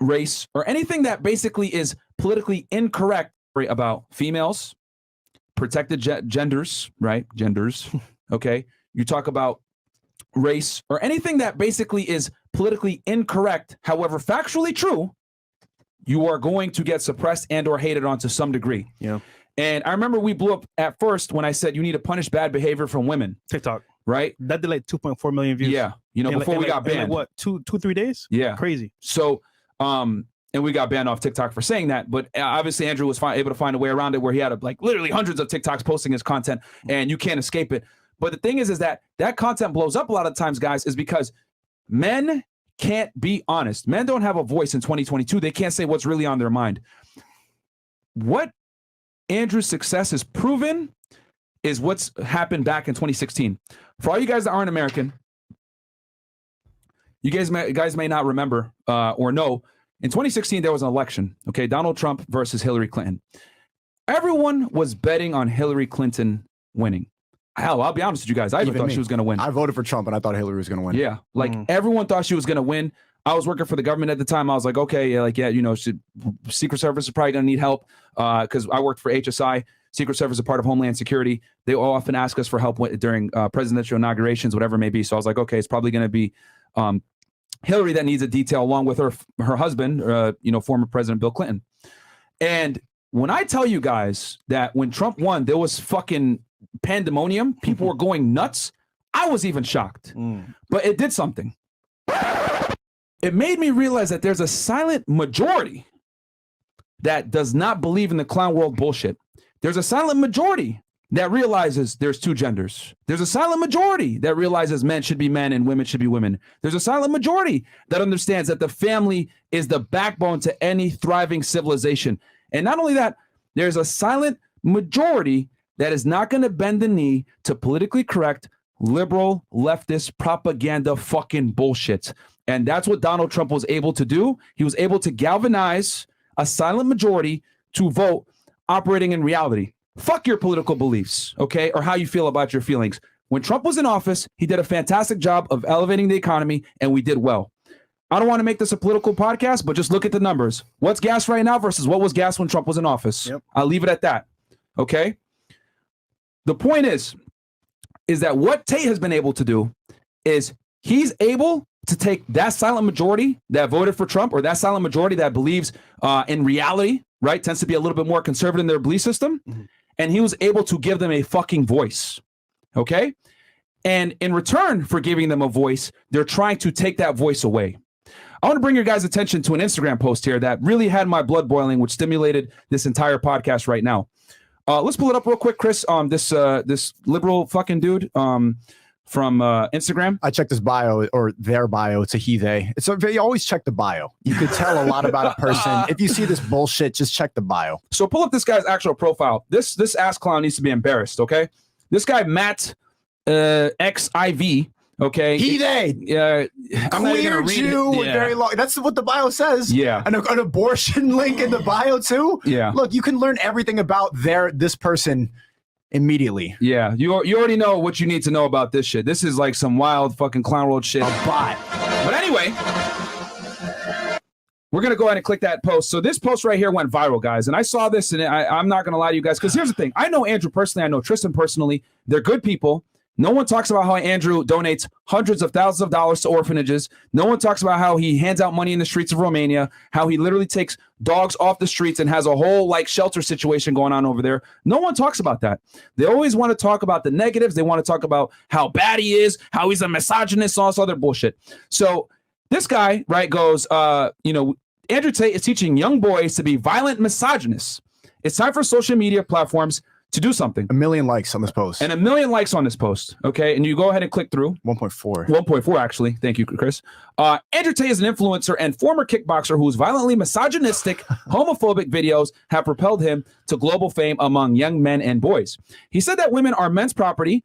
race, or anything that basically is politically incorrect about females, protected genders, right? Genders, okay? You talk about race, or anything that basically is politically incorrect, however factually true, you are going to get suppressed and or hated on to some degree. Yeah. And I remember we blew up at first when I said you need to punish bad behavior from women. TikTok. Right? That did like 2.4 million views. Yeah. You know, before we got banned. Like what, 3 days? Yeah. Crazy. So, and we got banned off TikTok for saying that. But obviously Andrew was able to find a way around it where he had like literally hundreds of TikToks posting his content and you can't escape it. But the thing is that content blows up a lot of times, guys, is because men can't be honest. Men don't have a voice in 2022. They can't say what's really on their mind. What Andrew's success is proven is what's happened back in 2016. For all you guys that aren't American, you guys may not remember or know, in 2016, there was an election, okay? Donald Trump versus Hillary Clinton. Everyone was betting on Hillary Clinton winning. Hell, I'll be honest with you guys. I even thought she was going to win. I voted for Trump, and I thought Hillary was going to win. Yeah, like everyone thought she was going to win. I was working for the government at the time. I was like, okay, you know, Secret Service is probably going to need help because I worked for HSI. Secret Service is a part of Homeland Security. They often ask us for help during presidential inaugurations, whatever it may be. So I was like, okay, it's probably going to be Hillary that needs a detail along with her husband, you know, former President Bill Clinton. And when I tell you guys that when Trump won, there was fucking pandemonium. People were going nuts. I was even shocked. But it did something. It made me realize that there's a silent majority that does not believe in the clown world bullshit. There's a silent majority that realizes there's two genders. There's a silent majority that realizes men should be men and women should be women. There's a silent majority that understands that the family is the backbone to any thriving civilization. And not only that, there's a silent majority that is not going to bend the knee to politically correct liberal leftist propaganda fucking bullshit. And that's what Donald Trump was able to do. He was able to galvanize a silent majority to vote operating in reality. Fuck your political beliefs, okay, or how you feel about your feelings. When Trump was in office, he did a fantastic job of elevating the economy, and we did well. I don't want to make this a political podcast, but just look at the numbers. What's gas right now versus what was gas when Trump was in office? Yep. I'll leave it at that, okay? The point is that what Tate has been able to do is he's able to take that silent majority that voted for Trump, or that silent majority that believes in reality, right, tends to be a little bit more conservative in their belief system, and he was able to give them a fucking voice, okay? And in return for giving them a voice, they're trying to take that voice away. I want to bring your guys' attention to an Instagram post here that really had my blood boiling, which stimulated this entire podcast right now. Let's pull it up real quick, Chris. This liberal fucking dude from Instagram. I checked his bio, or their bio. It's a he, they. You always check the bio. You could tell a lot about a person. If you see this bullshit, just check the bio. So pull up this guy's actual profile. This ass clown needs to be embarrassed, okay? This guy, Matt XIV, okay? He, they. I'm not even gonna read you with very long. That's what the bio says. Yeah. An abortion link in the bio too. Yeah. Look, you can learn everything about this person immediately. Yeah, you already know what you need to know about this shit. This is like some wild fucking clown world shit. A bot. But anyway, we're going to go ahead and click that post. So this post right here went viral, guys. And I saw this, and I'm not going to lie to you guys, because here's the thing. I know Andrew personally. I know Tristan personally. They're good people. No one talks about how Andrew donates hundreds of thousands of dollars to orphanages. No one talks about how he hands out money in the streets of Romania, how he literally takes dogs off the streets and has a whole like shelter situation going on over there. No one talks about that. They always want to talk about the negatives. They want to talk about how bad he is, how he's a misogynist, all this other bullshit. So this guy, right, goes, Andrew Tate is teaching young boys to be violent misogynists. It's time for social media platforms to do something. 1 million likes on this post. And 1 million likes on this post. Okay. And you go ahead and click through. 1.4. 1.4, actually. Thank you, Chris. Andrew Tate is an influencer and former kickboxer whose violently misogynistic, homophobic videos have propelled him to global fame among young men and boys. He said that women are men's property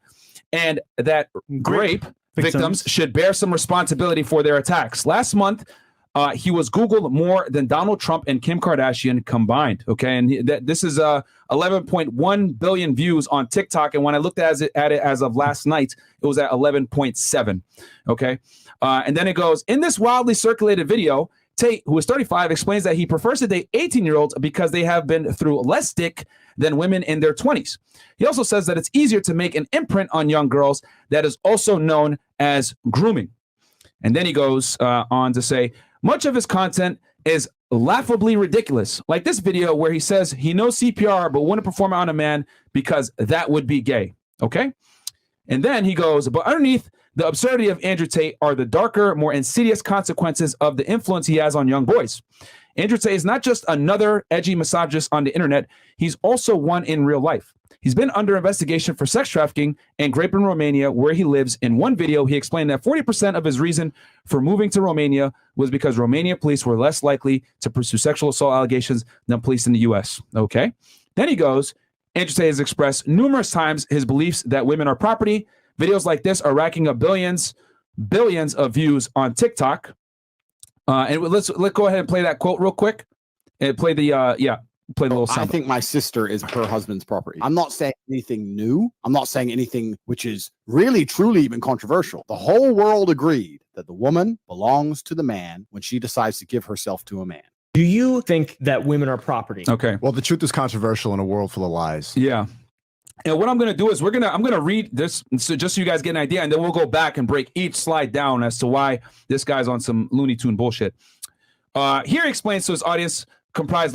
and that rape victims should bear some responsibility for their attacks. Last month, he was Googled more than Donald Trump and Kim Kardashian combined. Okay, and this is 11.1 billion views on TikTok. And when I looked at it as of last night, it was at 11.7. Okay, and then it goes, in this wildly circulated video, Tate, who is 35, explains that he prefers to date 18-year-olds because they have been through less dick than women in their 20s. He also says that it's easier to make an imprint on young girls that is also known as grooming. And then he goes on to say, much of his content is laughably ridiculous, like this video where he says he knows CPR but wouldn't perform it on a man because that would be gay. Okay? And then he goes, but underneath the absurdity of Andrew Tate are the darker, more insidious consequences of the influence he has on young boys. Andrew Tate is not just another edgy misogynist on the internet. He's also one in real life. He's been under investigation for sex trafficking and rape in Romania, where he lives. In one video, he explained that 40% of his reason for moving to Romania was because Romanian police were less likely to pursue sexual assault allegations than police in the U.S. Okay. Then he goes, Andrew Tate has expressed numerous times his beliefs that women are property. Videos like this are racking up billions of views on TikTok. And let's go ahead and play that quote real quick. And play the play the little sound. I think my sister is her husband's property. I'm not saying anything new. I'm not saying anything which is really, truly even controversial. The whole world agreed that the woman belongs to the man when she decides to give herself to a man. Do you think that women are property? Okay. Well, the truth is controversial in a world full of lies. Yeah. And what I'm going to do is I'm going to read this so just so you guys get an idea, and then we'll go back and break each slide down as to why this guy's on some Looney Tune bullshit. Here he explains to his audience comprised largely